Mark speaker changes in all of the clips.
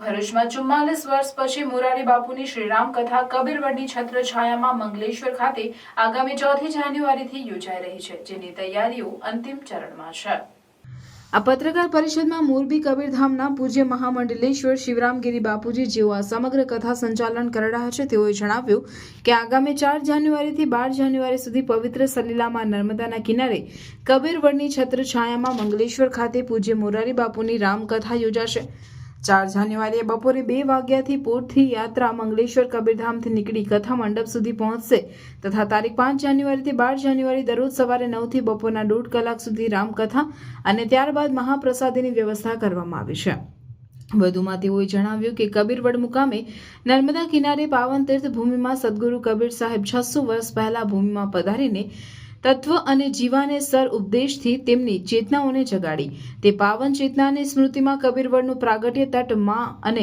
Speaker 1: ભરૂચમાં 44 વર્ષ પછી મોરારી બાપુની શ્રીરામ કથા કબીરવડની છત્રછાયામાં મંગલેશ્વર ખાતે આગામી 4 જાન્યુઆરીથી યોજાઈ રહી છે, જેની તૈયારીઓ અંતિમ ચરણમાં છે। આ પત્રકાર પરિષદમાં મોરબી કબીરધામના પૂજ્ય મહામંડલેશ્વર શિવરામગીરી બાપુજી, જેઓ આ સમગ્ર કથા સંચાલન કરી રહ્યા છે, તેઓએ જણાવ્યું કે આગામી 4 જાન્યુઆરીથી 12 જાન્યુઆરી સુધી પવિત્ર સલીલામાં નર્મદાના કિનારે કબીરવડની છત્રછાયામાં મંગલેશ્વર ખાતે પૂજ્ય મોરારી બાપુની રામકથા યોજાશે। 4 જાન્યુઆરીએ બપોરે 2 વાગ્યાથી પોરથી યાત્રા મંગલેશ્વર કબીરધામથી નીકળી કથા મંડપ સુધી પહોંચશે તથા તારીખ 5 જાન્યુઆરીથી 12 જાન્યુઆરી દરરોજ સવારે 9 થી બપોરના 1.5 કલાક સુધી રામકથા અને ત્યારબાદ મહાપ્રસાદીની વ્યવસ્થા કરવામાં આવી છે। વધુમાં તેઓએ જણાવ્યું કે કબીરવડ મુકામે નર્મદા કિનારે પાવન તીર્થ ભૂમિમાં સદગુરુ કબીર સાહેબ 600 વર્ષ પહેલા ભૂમિમાં પધારીને તત્વ અને જીવાને સર ઉપદેશથી તેમની ચેતનાઓને જગાડી। તે પાવન ચેતનાની સ્મૃતિમાં કબીરવડનું પ્રાગટ્ય તટ માં અને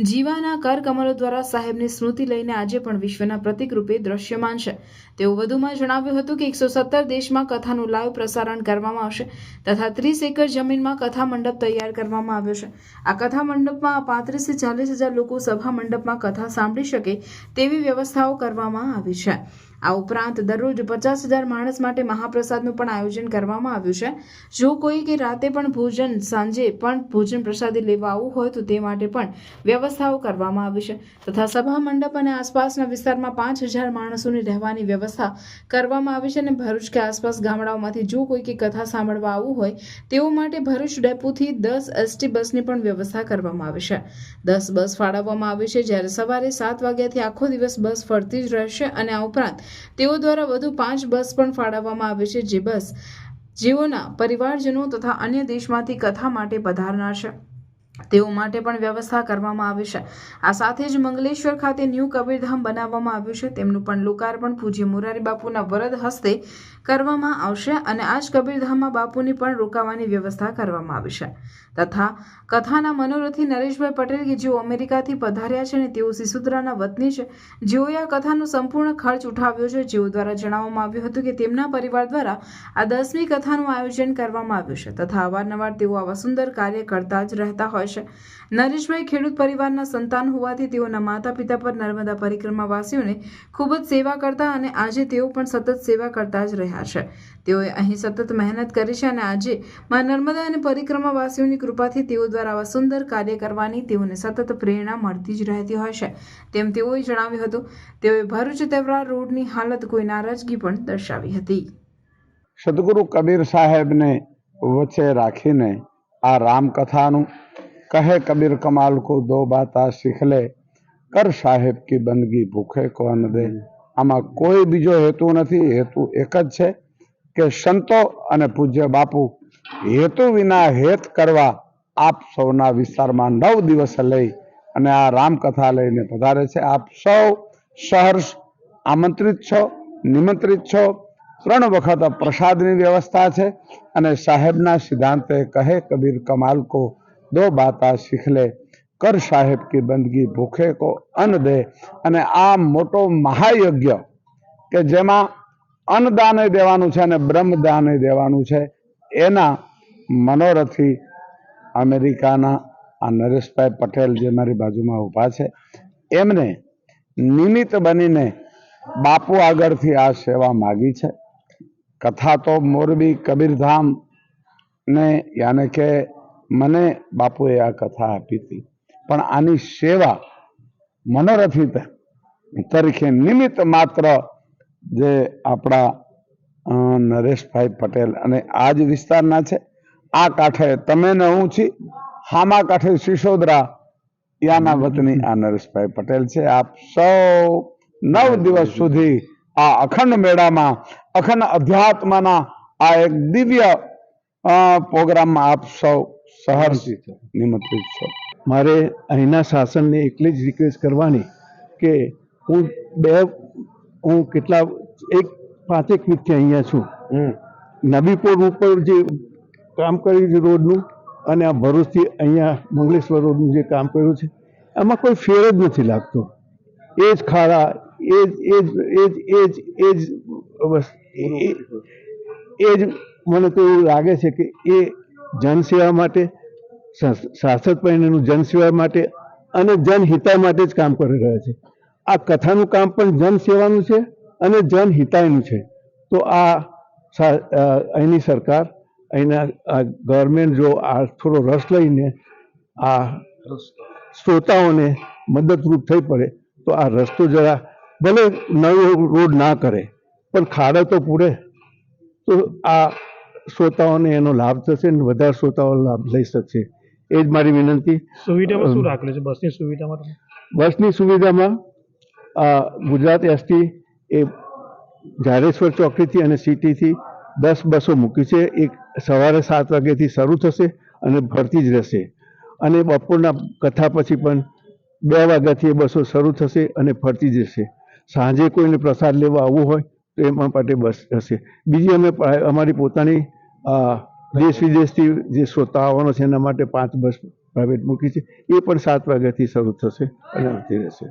Speaker 1: જીવાના કરકમલો દ્વારા સાહેબની સ્મૃતિ લઈને આજે પણ વિશ્વના પ્રતીક રૂપે દ્રશ્યમાન છે। તેઓ વધુમાં જણાવ્યું હતું કે 117 દેશમાં કથાનું લાઈવ પ્રસારણ કરવામાં આવશે તથા 30 એકર જમીનમાં કથા મંડપ તૈયાર કરવામાં આવ્યો છે। આ કથા મંડપમાં 35 થી 40 હજાર લોકો સભા મંડપમાં કથા સાંભળી શકે તેવી વ્યવસ્થાઓ કરવામાં આવી છે। આ ઉપરાંત દરરોજ 50,000 માણસ માટે મહાપ્રસાદનું પણ આયોજન કરવામાં આવ્યું છે। જો કોઈ કે રાતે પણ ભોજન, સાંજે પણ ભોજન પ્રસાદી લેવા આવવું હોય તો તે માટે પણ વ્યવસ્થાઓ કરવામાં આવી છે તથા સભા મંડપ અને આસપાસના વિસ્તારમાં 5,000 માણસોની રહેવાની વ્યવસ્થા કરવામાં આવી છે। અને ભરૂચ કે આસપાસ ગામડાઓમાંથી જો કોઈ કે કથા સાંભળવા આવવું હોય તેઓ માટે ભરૂચ ડેપોથી 10 એસટી બસની પણ વ્યવસ્થા કરવામાં આવી છે। 10 બસ ફાળવવામાં આવી છે, જ્યારે સવારે 7 વાગ્યાથી આખો દિવસ બસ ફરતી જ રહેશે અને આ ઉપરાંત તેઓ દ્વારા વધુ 5 બસ પણ ફાળવવામાં આવી છે, જે બસ જેઓના પરિવારજનો તથા અન્ય દેશમાંથી કથા માટે પધારનાર છે તેઓ માટે પણ વ્યવસ્થા કરવામાં આવી છે। આ સાથે જ મંગલેશ્વર ખાતે ન્યૂ કબીરધામ બનાવવામાં આવ્યું છે, તેમનું પણ લોકાર્પણ પૂજ્ય મોરારી બાપુના વરદ હસ્તે કરવામાં આવશે અને આ જ કબીરધામમાં બાપુની પણ રોકાવાની વ્યવસ્થા કરવામાં આવી છે તથા કથાના મનોરથી નરેશભાઈ પટેલ, કે જેઓ અમેરિકાથી પધાર્યા છે અને તેઓ સિસોદરાના વતની છે, જેઓએ આ કથાનો સંપૂર્ણ ખર્ચ ઉઠાવ્યો છે, જેઓ દ્વારા જણાવવામાં આવ્યું હતું કે તેમના પરિવાર દ્વારા આ 10મી કથાનું આયોજન કરવામાં આવ્યું છે તથા અવારનવાર તેઓ આવા સુંદર કાર્ય કરતા જ રહેતા હોય છે। નરેશભાઈ ખેડૂત પરિવારના સંતાન હોવાથી તેઓના માતા પિતા પર નર્મદા પરિક્રમાવાસીઓને ખૂબ જ સેવા કરતા અને આજે તેઓ પણ સતત સેવા કરતા જ રહ્યા છે। તેઓએ અહીં સતત મહેનત કરી છે અને આજે માં નર્મદા અને પરિક્રમાવાસીઓની કૃપાથી તેઓ દ્વારા આવા સુંદર કાર્ય કરવાની તેઓને સતત પ્રેરણા મળતી જ રહેતી હોય છે, તેમ તેઓએ જણાવ્યું હતું। તેઓએ ભરૂચ તેવરા રોડની હાલત કોઈ નારાજગી પણ દર્શાવી હતી।
Speaker 2: સદગુરુ કબીર સાહેબને વચ્ચે રાખીને આ રામકથાનું કહે કબીર કમાલ કો દો બાતા શીખ લે, કર સાહેબ કી બંદગી ભૂખે કો અન્ન દે। આમાં કોઈ બીજો હેતુ નથી, હેતુ એક જ છે કે સંતો અને પૂજ્ય બાપુ હેતુ વિના હેત કરવા આપ સૌના વિસ્તારમાં 9 દિવસ લઈ અને આ રામકથા લઈને પધારે છે। આપ સૌ સહર્ષ આમંત્રિત છો, નિમંત્રિત છો। 3 વખત પ્રસાદની વ્યવસ્થા છે અને સાહેબના સિદ્ધાંતે કહે કબીર કમાલ કો દો બાતા શીખ લે, કર સાહેબ કી બંદગી ભૂખે કો અન્ન દે। અને આ મોટો મહાયજ્ઞ કે જેમાં અન્નદાન દેવાનું છે અને બ્રહ્મદાન દેવાનું છે, એના મનોરથી અમેરિકાના આ નરેશભાઈ પટેલ, જે મારી બાજુમાં ઊભા છે, એમને નિમિત્ત બનીને બાપુ આગળથી આ સેવા માગી છે। કથા તો મોરબી કબીરધામ ને યાને કે મને બાપુએ આ કથા આપી હતી, પણ આની સેવા મનોરથી તરીકે નિમિત્ત માત્ર જે આપણા નરેશભાઈ પટેલ અને આ જ વિસ્તારના છે, આ કાંઠે તમે ને હું છી, હામા કાંઠે સિસોદરા યાના વતની આ નરેશભાઈ પટેલ છે। આપ સૌ 9 દિવસ સુધી આ અખંડ મેળામાં, અખંડ અધ્યાત્મના આ એક દિવ્ય પ્રોગ્રામમાં આપ સૌ સહર્ષ નિમંત્રિત છો।
Speaker 3: મારે અહીંના શાસનને એટલી જ રિક્વેસ્ટ કરવાની કે હું કેટલા 5 વીકથી અહીંયા છું। નબીપુર ઉપર જે કામ કર્યું છે રોડનું અને આ ભરૂચથી અહીંયા મંગલેશ્વર રોડનું જે કામ કર્યું છે, એમાં કોઈ ફેર જ નથી લાગતો। એ જ ખાડા, એ જ મને તો એવું લાગે છે કે એ જનસેવા માટે, શાસક પરિણયનું જનસેવા માટે અને જનહિતાય માટે જ કામ કરી રહ્યા છે. આ કથાનું કામ પણ જનસેવાનું છે અને જનહિતાયનું છે. તો અહીંની સરકાર, અહીંના ગવર્મેન્ટ જો આ થોડો રસ લઈને આ શ્રોતાઓને મદદરૂપ થઈ પડે તો આ રસ્તો જરા ભલે નવો રોડ ના કરે પણ ખાડા તો પૂરે તો આ શ્રોતાઓને એનો લાભ થશે અને વધારે શ્રોતાઓ લાભ લઈ શકશે. એ જ મારી વિનંતી.
Speaker 4: સુવિધામાં શું રાખેલું છે બસની સુવિધામાં તમે?
Speaker 3: બસની સુવિધામાં ગુજરાત એસટી એ ઝારેશ્વર ચોકડીથી અને સિટીથી 10 બસો મૂકી છે. એક સવારે 7 વાગ્યાથી શરૂ થશે અને ફરતી જ રહેશે અને બપોરના કથા પછી પણ 2 વાગ્યાથી એ બસો શરૂ થશે અને ફરતી જ રહેશે. સાંજે કોઈને પ્રસાદ લેવા આવવું હોય તો એમાં માટે બસ હશે. બીજી અમે અમારી પોતાની દેશ વિદેશથી જે શ્રોતા આવવાનો છે એના માટે 5 બસ પ્રાઇવેટ મૂકી છે. એ પણ 7 વાગ્યાથી શરૂ થશે અને આવતી રહેશે.